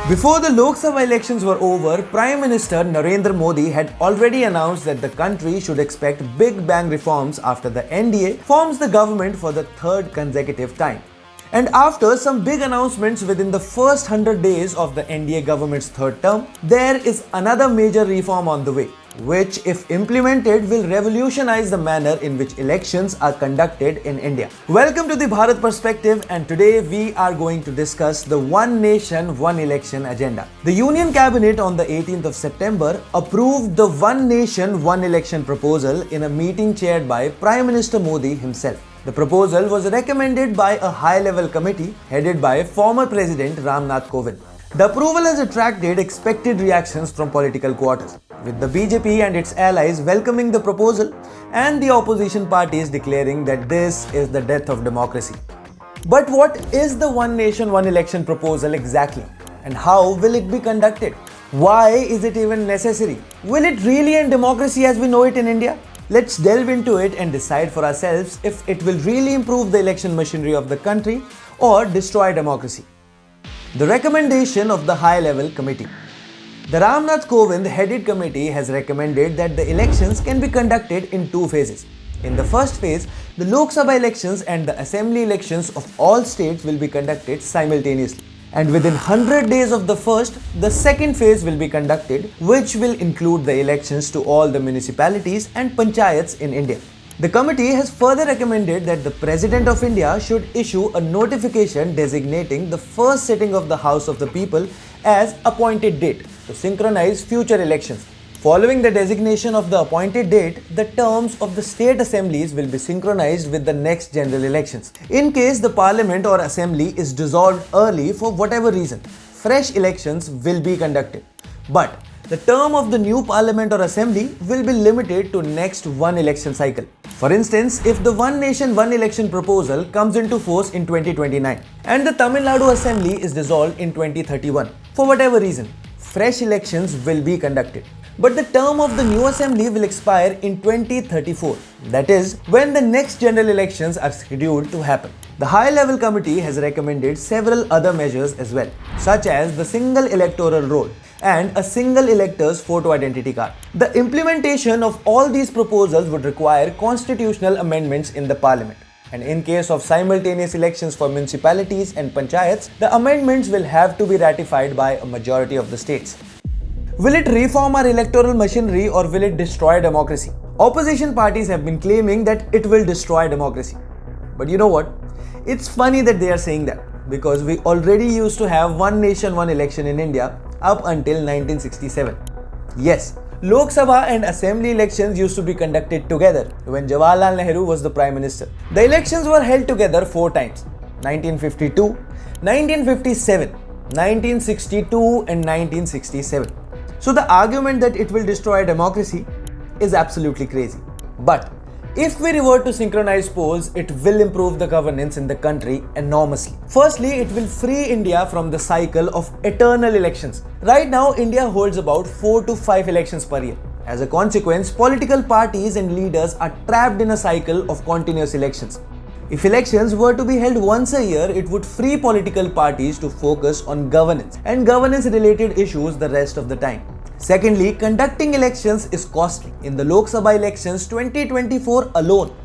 Before the Lok Sabha elections were over, Prime Minister Narendra Modi had already announced that the country should expect big bang reforms after the NDA forms the government for the third consecutive time. And after some big announcements within the first 100 days of the NDA government's third term, there is another major reform on the way, which, if implemented, will revolutionize the manner in which elections are conducted in India. Welcome to the Bharat Perspective, and today we are going to discuss the One Nation, One Election agenda. The Union Cabinet on the 18th of September approved the One Nation, One Election proposal in a meeting chaired by Prime Minister Modi himself. The proposal was recommended by a high-level committee headed by former President Ram Nath Kovind. The approval has attracted expected reactions from political quarters, with the BJP and its allies welcoming the proposal and the opposition parties declaring that this is the death of democracy. But what is the One Nation, One Election proposal exactly? And how will it be conducted? Why is it even necessary? Will it really end democracy as we know it in India? Let's delve into it and decide for ourselves if it will really improve the election machinery of the country or destroy democracy. The recommendation of the high-level committee. The Ram Nath Kovind headed committee has recommended that the elections can be conducted in two phases. In the first phase, the Lok Sabha elections and the assembly elections of all states will be conducted simultaneously. And within 100 days of the first, the second phase will be conducted, which will include the elections to all the municipalities and panchayats in India. The committee has further recommended that the President of India should issue a notification designating the first sitting of the House of the People as appointed date to synchronize future elections. Following the designation of the appointed date, the terms of the state assemblies will be synchronized with the next general elections. In case the parliament or assembly is dissolved early for whatever reason, fresh elections will be conducted. But the term of the new parliament or assembly will be limited to next one election cycle. For instance, if the One Nation, One Election proposal comes into force in 2029 and the Tamil Nadu assembly is dissolved in 2031, for whatever reason, fresh elections will be conducted. But the term of the new assembly will expire in 2034, that is, when the next general elections are scheduled to happen. The high-level committee has recommended several other measures as well, such as the single electoral roll and a single elector's photo identity card. The implementation of all these proposals would require constitutional amendments in the parliament. And in case of simultaneous elections for municipalities and panchayats, the amendments will have to be ratified by a majority of the states. Will it reform our electoral machinery or will it destroy democracy? Opposition parties have been claiming that it will destroy democracy. But you know what? It's funny that they are saying that, because we already used to have One Nation, One Election in India up until 1967. Yes, Lok Sabha and Assembly elections used to be conducted together when Jawaharlal Nehru was the Prime Minister. The elections were held together 4 times: 1952, 1957, 1962 and 1967. So the argument that it will destroy democracy is absolutely crazy. But if we revert to synchronized polls, it will improve the governance in the country enormously. Firstly, it will free India from the cycle of eternal elections. Right now, India holds about 4 to 5 elections per year. As a consequence, political parties and leaders are trapped in a cycle of continuous elections. If elections were to be held once a year, it would free political parties to focus on governance and governance-related issues the rest of the time. Secondly, conducting elections is costly. In the Lok Sabha elections 2024 alone,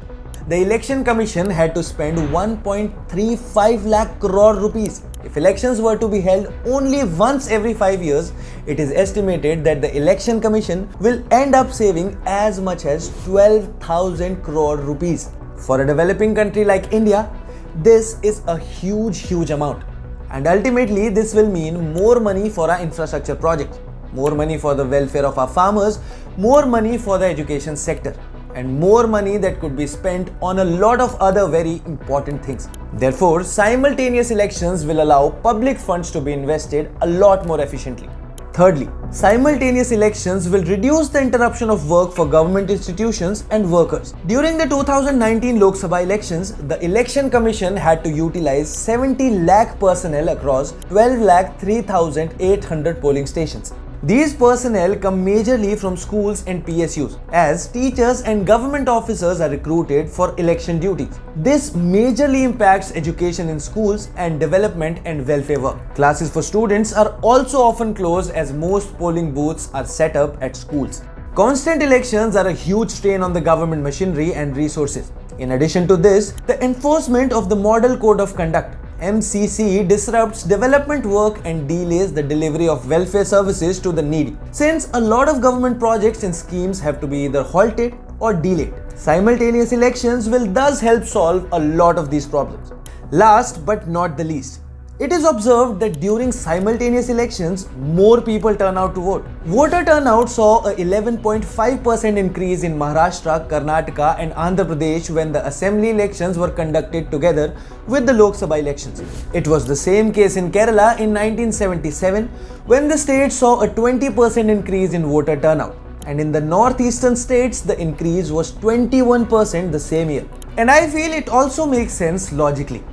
the Election Commission had to spend 1.35 lakh crore rupees. If elections were to be held only once every 5 years, it is estimated that the Election Commission will end up saving as much as 12,000 crore rupees. For a developing country like India, this is a huge amount. And ultimately, this will mean more money for our infrastructure projects, more money for the welfare of our farmers, more money for the education sector, and more money that could be spent on a lot of other very important things. Therefore, simultaneous elections will allow public funds to be invested a lot more efficiently. Thirdly, simultaneous elections will reduce the interruption of work for government institutions and workers. During the 2019 Lok Sabha elections, the Election Commission had to utilize 70 lakh personnel across 12 lakh 3,800 polling stations. These personnel come majorly from schools and PSUs, as teachers and government officers are recruited for election duties. This majorly impacts education in schools and development and welfare work. Classes for students are also often closed as most polling booths are set up at schools. Constant elections are a huge strain on the government machinery and resources. In addition to this, the enforcement of the Model Code of Conduct (MCC) disrupts development work and delays the delivery of welfare services to the needy, since a lot of government projects and schemes have to be either halted or delayed. Simultaneous elections will thus help solve a lot of these problems. Last but not the least, it is observed that during simultaneous elections, more people turn out to vote. Voter turnout saw a 11.5% increase in Maharashtra, Karnataka and Andhra Pradesh when the assembly elections were conducted together with the Lok Sabha elections. It was the same case in Kerala in 1977 when the state saw a 20% increase in voter turnout. And in the northeastern states, the increase was 21% the same year. And I feel it also makes sense logically.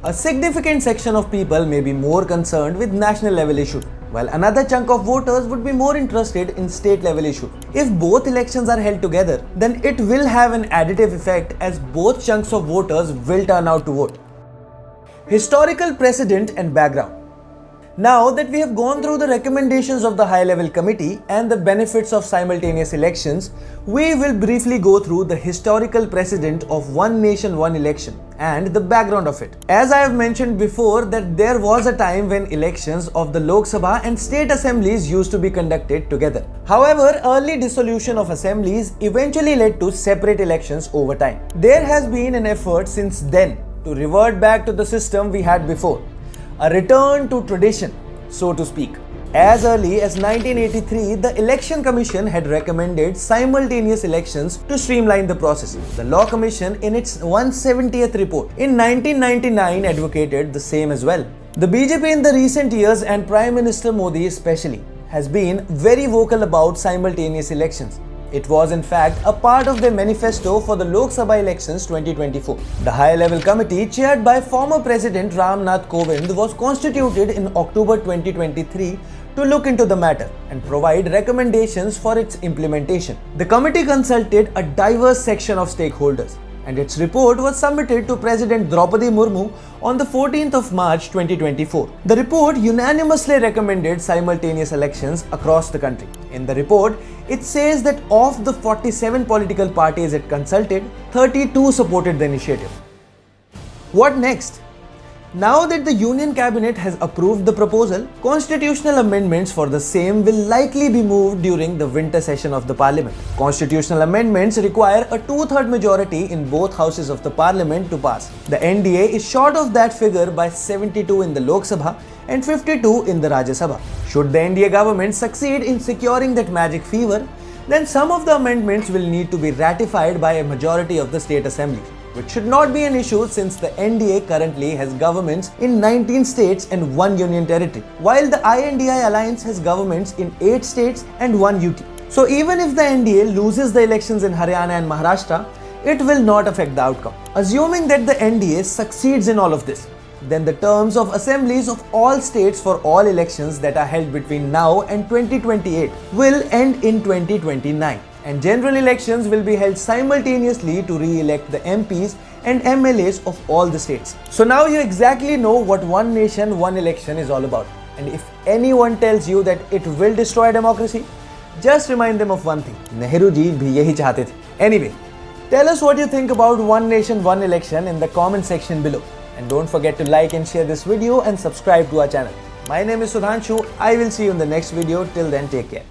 A significant section of people may be more concerned with national level issues, while another chunk of voters would be more interested in state level issues. If both elections are held together, then it will have an additive effect as both chunks of voters will turn out to vote. Historical precedent and background. Now that we have gone through the recommendations of the high-level committee and the benefits of simultaneous elections, we will briefly go through the historical precedent of one nation, one election and the background of it. As I have mentioned before that there was a time when elections of the Lok Sabha and state assemblies used to be conducted together. However, early dissolution of assemblies eventually led to separate elections over time. There has been an effort since then to revert back to the system we had before. A return to tradition, so to speak. As early as 1983, the Election Commission had recommended simultaneous elections to streamline the process. The Law Commission, in its 170th report in 1999, advocated the same as well. The BJP in the recent years, and Prime Minister Modi especially, has been very vocal about simultaneous elections. It was in fact a part of their manifesto for the Lok Sabha elections 2024. The high-level committee, chaired by former President Ram Nath Kovind, was constituted in October 2023 to look into the matter and provide recommendations for its implementation. The committee consulted a diverse section of stakeholders, and its report was submitted to President Draupadi Murmu on the 14th of March 2024. The report unanimously recommended simultaneous elections across the country. In the report, it says that of the 47 political parties it consulted, 32 supported the initiative. What next? Now that the Union Cabinet has approved the proposal, constitutional amendments for the same will likely be moved during the winter session of the Parliament. Constitutional amendments require a two-third majority in both houses of the Parliament to pass. The NDA is short of that figure by 72 in the Lok Sabha and 52 in the Rajya Sabha. Should the NDA government succeed in securing that magic fever, then some of the amendments will need to be ratified by a majority of the state assemblies, which should not be an issue since the NDA currently has governments in 19 states and 1 union territory, while the INDI alliance has governments in 8 states and 1 UT. So even if the NDA loses the elections in Haryana and Maharashtra, it will not affect the outcome. Assuming that the NDA succeeds in all of this, then the terms of assemblies of all states for all elections that are held between now and 2028 will end in 2029. And general elections will be held simultaneously to re-elect the MPs and MLAs of all the states. So now you exactly know what one nation, one election is all about. And if anyone tells you that it will destroy democracy, just remind them of one thing. Nehru ji bhi yahi chahte the. Anyway, tell us what you think about one nation, one election in the comment section below. And don't forget to like and share this video and subscribe to our channel. My name is Sudhanshu. I will see you in the next video. Till then, take care.